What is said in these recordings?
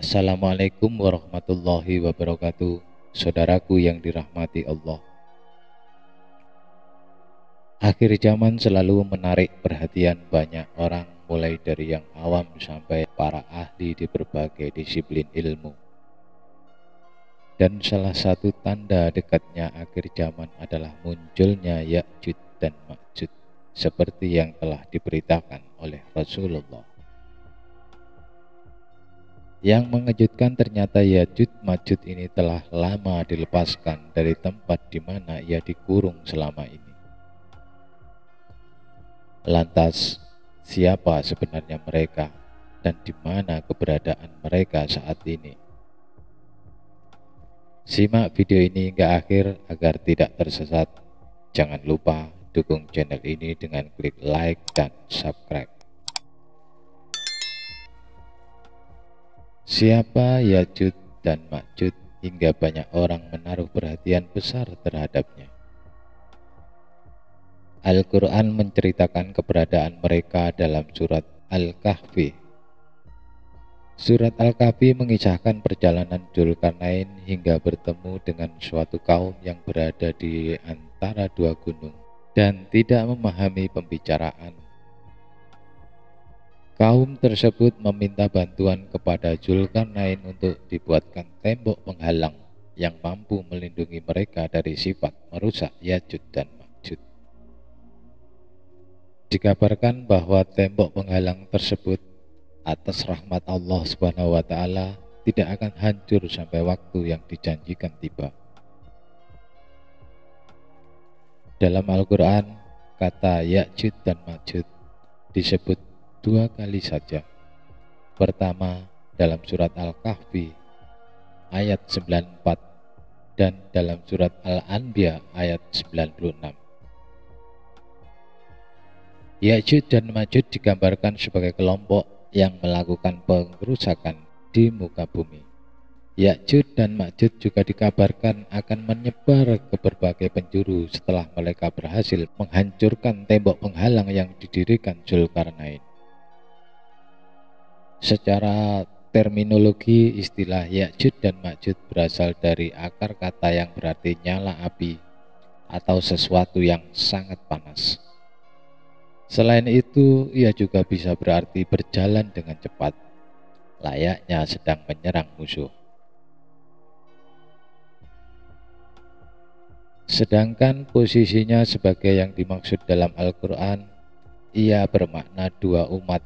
Assalamualaikum warahmatullahi wabarakatuh. Saudaraku yang dirahmati Allah, akhir zaman selalu menarik perhatian banyak orang, mulai dari yang awam sampai para ahli di berbagai disiplin ilmu. Dan salah satu tanda dekatnya akhir zaman adalah munculnya Ya'juj dan Ma'juj, seperti yang telah diberitakan oleh Rasulullah. Yang mengejutkan, ternyata Ya'juj Ma'juj ini telah lama dilepaskan dari tempat di mana ia dikurung selama ini. Lantas, siapa sebenarnya mereka dan di mana keberadaan mereka saat ini? Simak video ini hingga akhir agar tidak tersesat. Jangan lupa dukung channel ini dengan klik like dan subscribe. Siapa Ya'juj dan Ma'juj hingga banyak orang menaruh perhatian besar terhadapnya? Al-Quran menceritakan keberadaan mereka dalam surat Al-Kahfi. Surat Al-Kahfi mengisahkan perjalanan Dzulkarnain hingga bertemu dengan suatu kaum yang berada di antara dua gunung dan tidak memahami pembicaraan. Kaum tersebut meminta bantuan kepada Dzulkarnain untuk dibuatkan tembok penghalang yang mampu melindungi mereka dari sifat merusak Ya'juj dan Ma'juj. Dikabarkan bahwa tembok penghalang tersebut atas rahmat Allah Subhanahu wa Ta'ala tidak akan hancur sampai waktu yang dijanjikan tiba. Dalam Al-Quran, kata Ya'juj dan Ma'juj disebut dua kali saja. Pertama dalam surat Al-Kahfi ayat 94 dan dalam surat Al-Anbiya ayat 96. Ya'juj dan Ma'juj digambarkan sebagai kelompok yang melakukan pengerusakan di muka bumi. Ya'juj dan Ma'juj juga dikabarkan akan menyebar ke berbagai penjuru setelah mereka berhasil menghancurkan tembok penghalang yang didirikan Dzulkarnain. Secara terminologi, istilah Ya'juj dan Ma'juj berasal dari akar kata yang berarti nyala api atau sesuatu yang sangat panas. Selain itu, ia juga bisa berarti berjalan dengan cepat, layaknya sedang menyerang musuh. Sedangkan posisinya sebagai yang dimaksud dalam Al-Quran, ia bermakna dua umat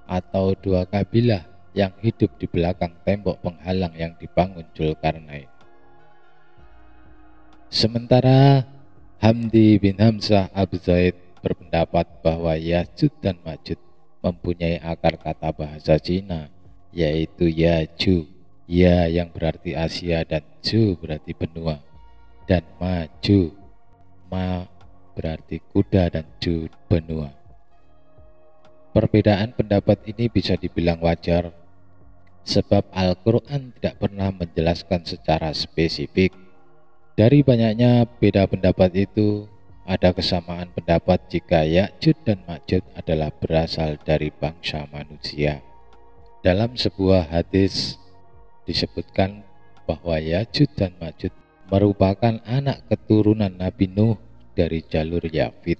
atau dua kabilah yang hidup di belakang tembok penghalang yang dibangun Dzulkarnain. Sementara Hamdi bin Hamzah Abu Zaid berpendapat bahwa Ya'juj dan Ma'juj mempunyai akar kata bahasa Cina, yaitu Yaju, ya yang berarti Asia dan Ju berarti benua, dan Maju, ma berarti kuda dan Ju benua. Perbedaan pendapat ini bisa dibilang wajar, sebab Al-Quran tidak pernah menjelaskan secara spesifik. Dari banyaknya beda pendapat itu, ada kesamaan pendapat jika Ya'juj dan Ma'juj adalah berasal dari bangsa manusia. Dalam sebuah hadis disebutkan bahwa Ya'juj dan Ma'juj merupakan anak keturunan Nabi Nuh dari jalur Yafid.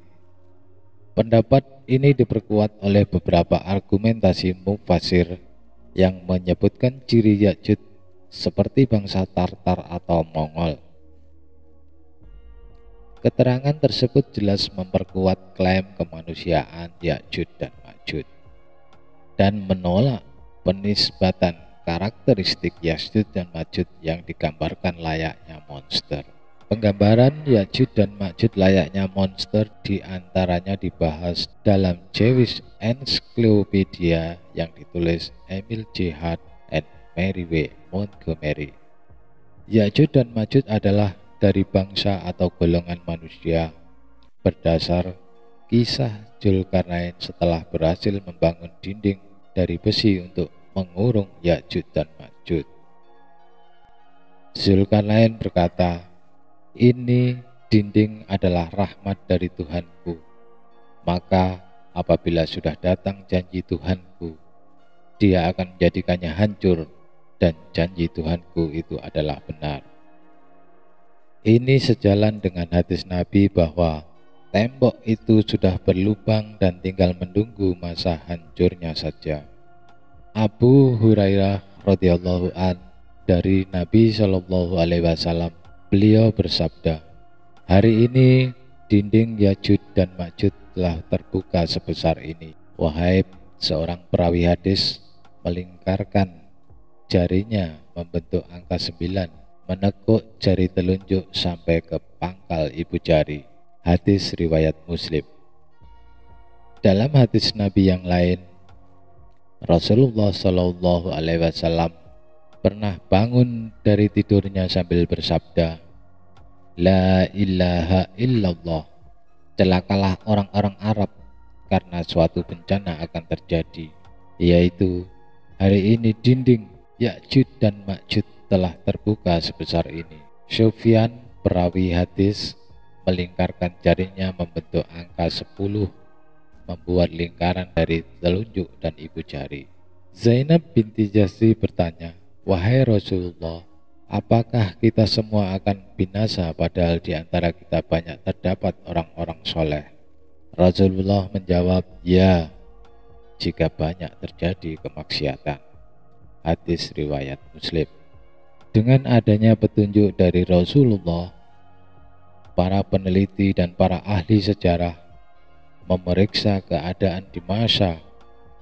Pendapat ini diperkuat oleh beberapa argumentasi mufasir yang menyebutkan ciri Ya'juj seperti bangsa Tartar atau Mongol. Keterangan tersebut jelas memperkuat klaim kemanusiaan Ya'juj dan Ma'juj dan menolak penisbatan karakteristik Ya'juj dan Ma'juj yang digambarkan layaknya monster. Penggambaran Ya'juj dan Ma'juj layaknya monster diantaranya dibahas dalam Jewish Encyclopedia yang ditulis Emil J. Hart and Mary W. Montgomery. Ya'juj dan Ma'juj adalah dari bangsa atau golongan manusia berdasar kisah Dzulkarnain setelah berhasil membangun dinding dari besi untuk mengurung Ya'juj dan Ma'juj. Dzulkarnain berkata, "Ini dinding adalah rahmat dari Tuhanku, maka apabila sudah datang janji Tuhanku, Dia akan menjadikannya hancur dan janji Tuhanku itu adalah benar. Ini sejalan dengan hadis Nabi bahwa tembok itu sudah berlubang dan tinggal menunggu masa hancurnya saja. Abu Hurairah radhiyallahu an dari Nabi Shallallahu alaihi wasallam, beliau bersabda, "Hari ini dinding Ya'juj dan Ma'juj telah terbuka sebesar ini." Wahai seorang perawi hadis melingkarkan jarinya membentuk angka 9, menekuk jari telunjuk sampai ke pangkal ibu jari. Hadis riwayat Muslim. Dalam hadis Nabi yang lain, Rasulullah Shallallahu alaihi wasallam pernah bangun dari tidurnya sambil bersabda, "La ilaha illallah." Celakalah orang-orang Arab karena suatu bencana akan terjadi, yaitu hari ini dinding Ya'juj dan Ma'juj telah terbuka sebesar ini. Sufyan, perawi hadis, melingkarkan jarinya membentuk angka 10, membuat lingkaran dari telunjuk dan ibu jari. Zainab binti Jahsy bertanya, "Wahai Rasulullah, apakah kita semua akan binasa padahal di antara kita banyak terdapat orang-orang soleh?" Rasulullah menjawab, "Ya, jika banyak terjadi kemaksiatan." Hadis riwayat Muslim. Dengan adanya petunjuk dari Rasulullah, para peneliti dan para ahli sejarah memeriksa keadaan di masa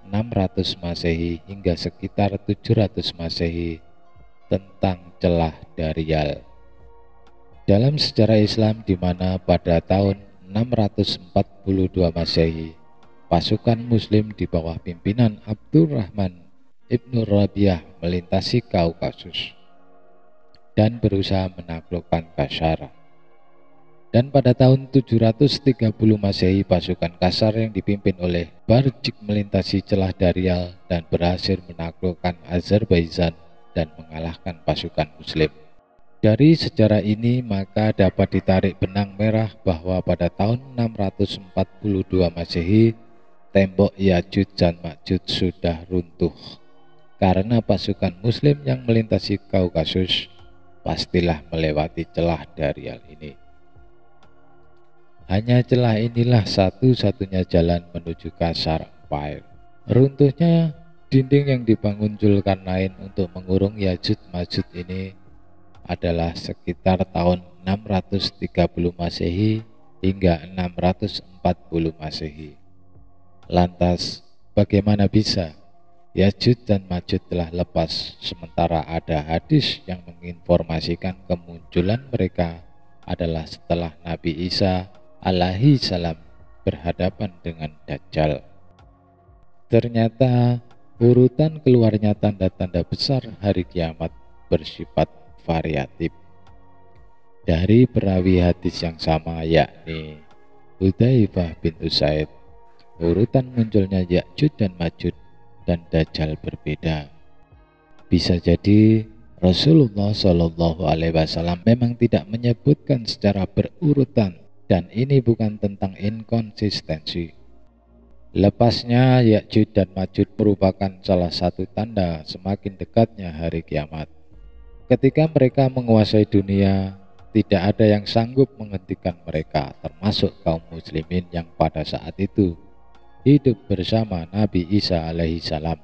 600 Masehi hingga sekitar 700 Masehi tentang celah Dajjal. Dalam sejarah Islam, di mana pada tahun 642 Masehi pasukan Muslim di bawah pimpinan Abdurrahman Ibnu Rabi'ah melintasi Kaukasus dan berusaha menaklukkan Kaisar. Dan pada tahun 730 Masehi pasukan Kaisar yang dipimpin oleh Barjik melintasi celah Dajjal dan berhasil menaklukkan Azerbaijan dan mengalahkan pasukan Muslim. Dari sejarah ini maka dapat ditarik benang merah bahwa pada tahun 642 Masehi tembok Ya'juj dan Ma'juj sudah runtuh. Karena pasukan Muslim yang melintasi Kaukasus pastilah melewati celah Dajjal ini. Hanya celah inilah satu-satunya jalan menuju Kaisar Empire. Runtuhnya dinding yang dibangun Zulkarnain untuk mengurung Ya'juj Ma'juj ini adalah sekitar tahun 630 Masehi hingga 640 Masehi. Lantas, bagaimana bisa Ya'juj dan Ma'juj telah lepas sementara ada hadis yang menginformasikan kemunculan mereka adalah setelah Nabi Isa alaihi salam berhadapan dengan Dajjal? Ternyata urutan keluarnya tanda-tanda besar hari kiamat bersifat variatif. Dari perawi hadis yang sama, yakni Hudzaifah bin Usaid, urutan munculnya Ya'juj dan Ma'juj dan Dajjal berbeda. Bisa jadi Rasulullah Shallallahu alaihi wasallam memang tidak menyebutkan secara berurutan, dan ini bukan tentang inkonsistensi. Lepasnya Ya'juj dan Ma'juj merupakan salah satu tanda semakin dekatnya hari kiamat. Ketika mereka menguasai dunia, tidak ada yang sanggup menghentikan mereka, termasuk kaum muslimin yang pada saat itu hidup bersama Nabi Isa alaihi salam.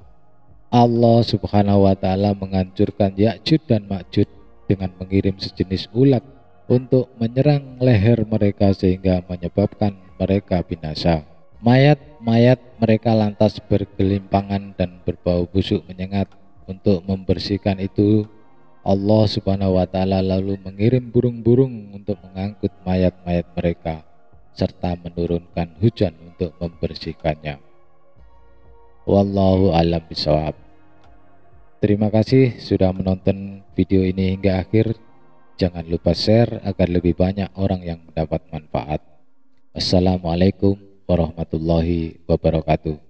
Allah subhanahu wa ta'ala menghancurkan Ya'juj dan Ma'juj dengan mengirim sejenis ulat untuk menyerang leher mereka sehingga menyebabkan mereka binasa. Mayat-mayat mereka lantas bergelimpangan dan berbau busuk menyengat. Untuk membersihkan itu, Allah subhanahu wa ta'ala lalu mengirim burung-burung untuk mengangkut mayat-mayat mereka serta menurunkan hujan untuk membersihkannya. Wallahu a'lam bishawab. Terima kasih sudah menonton video ini hingga akhir. Jangan lupa share agar lebih banyak orang yang mendapat manfaat. Assalamualaikum warahmatullahi wabarakatuh.